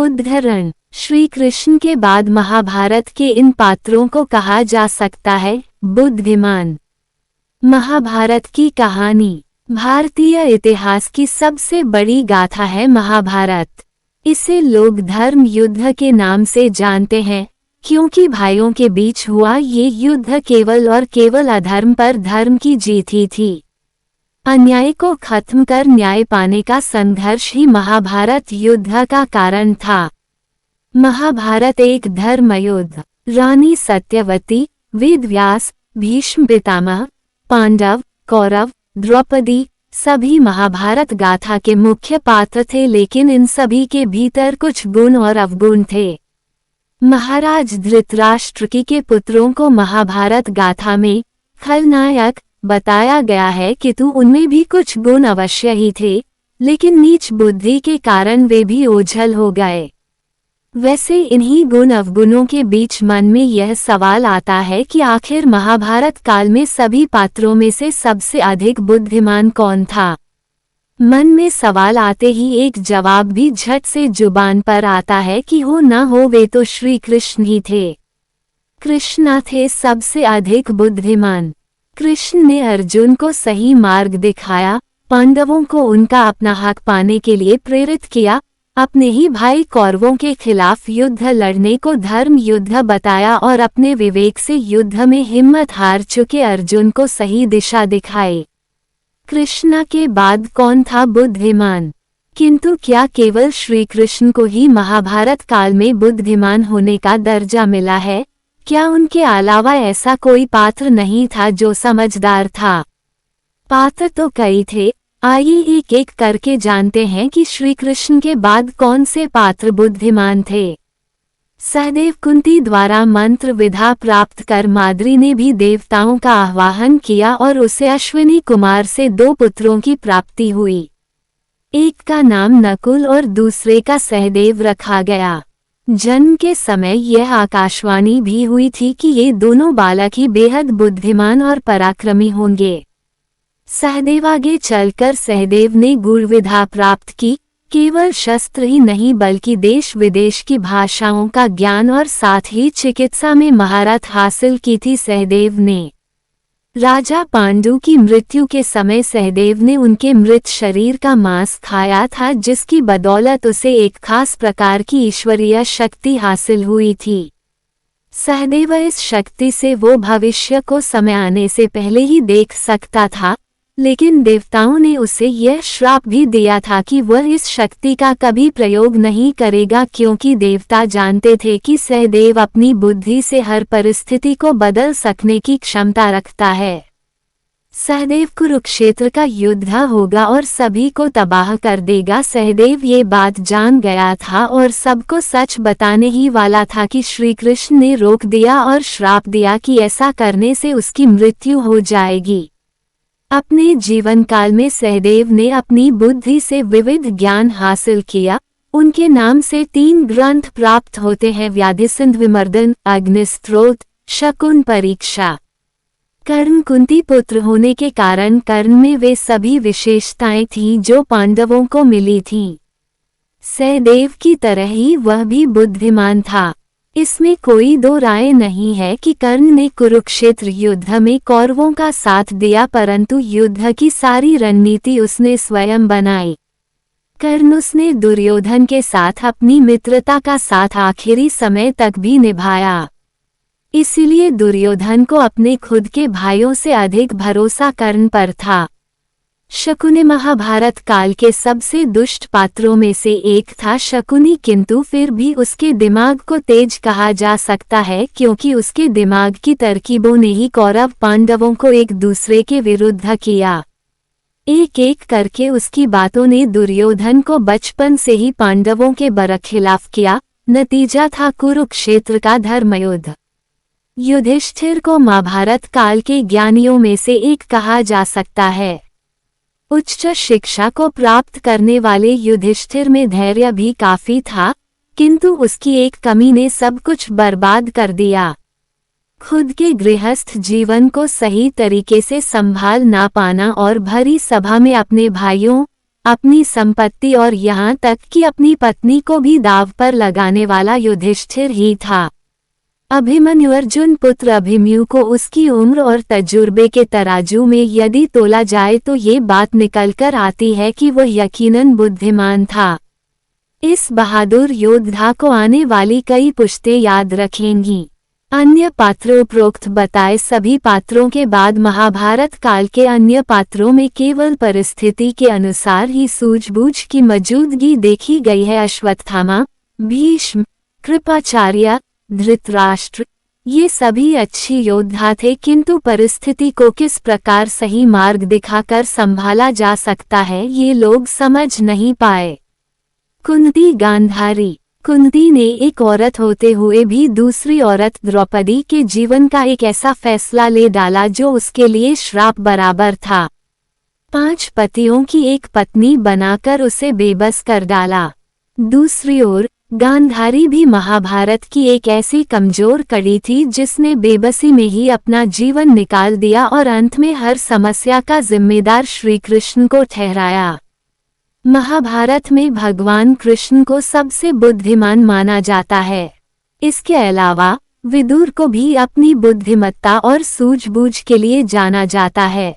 उद्धरण: श्री कृष्ण के बाद महाभारत के इन पात्रों को कहा जा सकता है बुद्धिमान। महाभारत की कहानी भारतीय इतिहास की सबसे बड़ी गाथा है महाभारत। इसे लोग धर्म युद्ध के नाम से जानते हैं, क्योंकि भाइयों के बीच हुआ ये युद्ध केवल और केवल अधर्म पर धर्म की जीत ही थी। अन्याय को खत्म कर न्याय पाने का संघर्ष ही महाभारत युद्ध का कारण था। महाभारत एक धर्म युद्ध। रानी सत्यवती, वेदव्यास, भीष्म पितामह, पांडव, कौरव, द्रौपदी सभी महाभारत गाथा के मुख्य पात्र थे, लेकिन इन सभी के भीतर कुछ गुण और अवगुण थे। महाराज धृतराष्ट्र के पुत्रों को महाभारत गाथा में खलनायक बताया गया है, किंतु उनमें भी कुछ गुण अवश्य ही थे, लेकिन नीच बुद्धि के कारण वे भी ओझल हो गए। वैसे इन्हीं गुण अवगुणों के बीच मन में यह सवाल आता है कि आखिर महाभारत काल में सभी पात्रों में से सबसे अधिक बुद्धिमान कौन था। मन में सवाल आते ही एक जवाब भी झट से जुबान पर आता है कि हो ना हो वे तो श्री कृष्ण ही थे। कृष्ण थे सबसे अधिक बुद्धिमान। कृष्ण ने अर्जुन को सही मार्ग दिखाया, पांडवों को उनका अपना हक पाने के लिए प्रेरित किया, अपने ही भाई कौरवों के खिलाफ युद्ध लड़ने को धर्म युद्ध बताया और अपने विवेक से युद्ध में हिम्मत हार चुके अर्जुन को सही दिशा दिखाई। कृष्ण के बाद कौन था बुद्धिमान? किंतु क्या केवल श्री कृष्ण को ही महाभारत काल में बुद्धिमान होने का दर्जा मिला है? क्या उनके अलावा ऐसा कोई पात्र नहीं था जो समझदार था? पात्र तो कई थे। आइए एक एक करके जानते हैं कि श्री कृष्ण के बाद कौन से पात्र बुद्धिमान थे। सहदेव कुंती द्वारा मंत्र विधा प्राप्त कर माद्री ने भी देवताओं का आह्वान किया और उसे अश्विनी कुमार से 2 पुत्रों की प्राप्ति हुई। एक का नाम नकुल और दूसरे का सहदेव रखा गया। जन्म के समय यह आकाशवाणी भी हुई थी कि ये दोनों बालक ही बेहद बुद्धिमान और पराक्रमी होंगे। सहदेव आगे चलकर सहदेव ने गुण विधा प्राप्त की। केवल शस्त्र ही नहीं बल्कि देश विदेश की भाषाओं का ज्ञान और साथ ही चिकित्सा में महारत हासिल की थी सहदेव ने। राजा पांडु की मृत्यु के समय सहदेव ने उनके मृत शरीर का मांस खाया था, जिसकी बदौलत उसे एक खास प्रकार की ईश्वरीय शक्ति हासिल हुई थी। सहदेव इस शक्ति से वो भविष्य को समय आने से पहले ही देख सकता था, लेकिन देवताओं ने उसे यह श्राप भी दिया था कि वह इस शक्ति का कभी प्रयोग नहीं करेगा, क्योंकि देवता जानते थे कि सहदेव अपनी बुद्धि से हर परिस्थिति को बदल सकने की क्षमता रखता है। सहदेव कुरुक्षेत्र का युद्ध होगा और सभी को तबाह कर देगा। सहदेव ये बात जान गया था और सबको सच बताने ही वाला था कि श्री कृष्ण ने रोक दिया और श्राप दिया कि ऐसा करने से उसकी मृत्यु हो जाएगी। अपने जीवन काल में सहदेव ने अपनी बुद्धि से विविध ज्ञान हासिल किया। उनके नाम से 3 ग्रंथ प्राप्त होते हैं: व्याधिसिंध विमर्दन, अग्निस्त्रोत, शकुन परीक्षा। कर्ण कुंती पुत्र होने के कारण कर्ण में वे सभी विशेषताएं थीं जो पांडवों को मिली थीं। सहदेव की तरह ही वह भी बुद्धिमान था। इसमें कोई 2 राय नहीं है कि कर्ण ने कुरुक्षेत्र युद्ध में कौरवों का साथ दिया, परंतु युद्ध की सारी रणनीति उसने स्वयं बनाई। कर्ण उसने दुर्योधन के साथ अपनी मित्रता का साथ आखिरी समय तक भी निभाया। इसीलिए दुर्योधन को अपने खुद के भाइयों से अधिक भरोसा कर्ण पर था। शकुनि महाभारत काल के सबसे दुष्ट पात्रों में से एक था शकुनि, किंतु फिर भी उसके दिमाग को तेज कहा जा सकता है, क्योंकि उसके दिमाग की तरकीबों ने ही कौरव पांडवों को एक दूसरे के विरुद्ध किया। एक एक करके उसकी बातों ने दुर्योधन को बचपन से ही पांडवों के बरखिलाफ किया। नतीजा था कुरुक्षेत्र का धर्मयुद्ध। युधिष्ठिर को महाभारत काल के ज्ञानियों में से एक कहा जा सकता है। उच्च शिक्षा को प्राप्त करने वाले युधिष्ठिर में धैर्य भी काफी था, किंतु उसकी एक कमी ने सब कुछ बर्बाद कर दिया। खुद के गृहस्थ जीवन को सही तरीके से संभाल ना पाना और भरी सभा में अपने भाइयों, अपनी संपत्ति और यहाँ तक कि अपनी पत्नी को भी दाव पर लगाने वाला युधिष्ठिर ही था। अभिमन्यु अर्जुन पुत्र अभिमन्यु को उसकी उम्र और तजुर्बे के तराजू में यदि तोला जाए तो ये बात निकलकर आती है कि वह यकीनन बुद्धिमान था। इस बहादुर योद्धा को आने वाली कई पुश्तें याद रखेंगी। अन्य पात्र उपरोक्त बताए सभी पात्रों के बाद महाभारत काल के अन्य पात्रों में केवल परिस्थिति के अनुसार ही सूझबूझ की मौजूदगी देखी गई है। अश्वत्थामा, भीष्म, कृपाचार्य, धृतराष्ट्र, ये सभी अच्छी योद्धा थे, किंतु परिस्थिति को किस प्रकार सही मार्ग दिखाकर संभाला जा सकता है ये लोग समझ नहीं पाए। कुंती गांधारी। कुंती ने एक औरत होते हुए भी दूसरी औरत द्रौपदी के जीवन का एक ऐसा फैसला ले डाला जो उसके लिए श्राप बराबर था। 5 पतियों की एक पत्नी बनाकर उसे बेबस कर डाला। दूसरी ओर गांधारी भी महाभारत की एक ऐसी कमजोर कड़ी थी जिसने बेबसी में ही अपना जीवन निकाल दिया और अंत में हर समस्या का जिम्मेदार श्री कृष्ण को ठहराया। महाभारत में भगवान कृष्ण को सबसे बुद्धिमान माना जाता है। इसके अलावा विदुर को भी अपनी बुद्धिमत्ता और सूझबूझ के लिए जाना जाता है।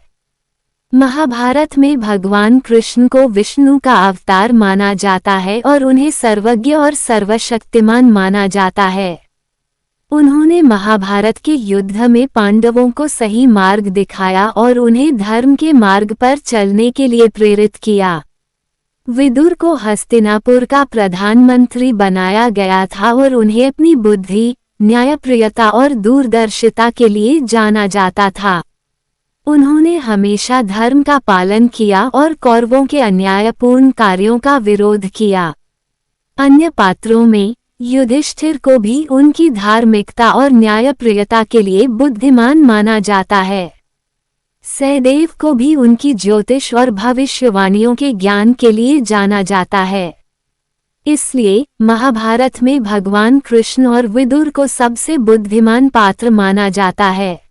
महाभारत में भगवान कृष्ण को विष्णु का अवतार माना जाता है और उन्हें सर्वज्ञ और सर्वशक्तिमान माना जाता है। उन्होंने महाभारत के युद्ध में पांडवों को सही मार्ग दिखाया और उन्हें धर्म के मार्ग पर चलने के लिए प्रेरित किया। विदुर को हस्तिनापुर का प्रधानमंत्री बनाया गया था और उन्हें अपनी बुद्धि, न्यायप्रियता और दूरदर्शिता के लिए जाना जाता था। उन्होंने हमेशा धर्म का पालन किया और कौरवों के अन्यायपूर्ण कार्यों का विरोध किया। अन्य पात्रों में युधिष्ठिर को भी उनकी धार्मिकता और न्यायप्रियता के लिए बुद्धिमान माना जाता है। सहदेव को भी उनकी ज्योतिष और भविष्यवाणियों के ज्ञान के लिए जाना जाता है। इसलिए महाभारत में भगवान कृष्ण और विदुर को सबसे बुद्धिमान पात्र माना जाता है।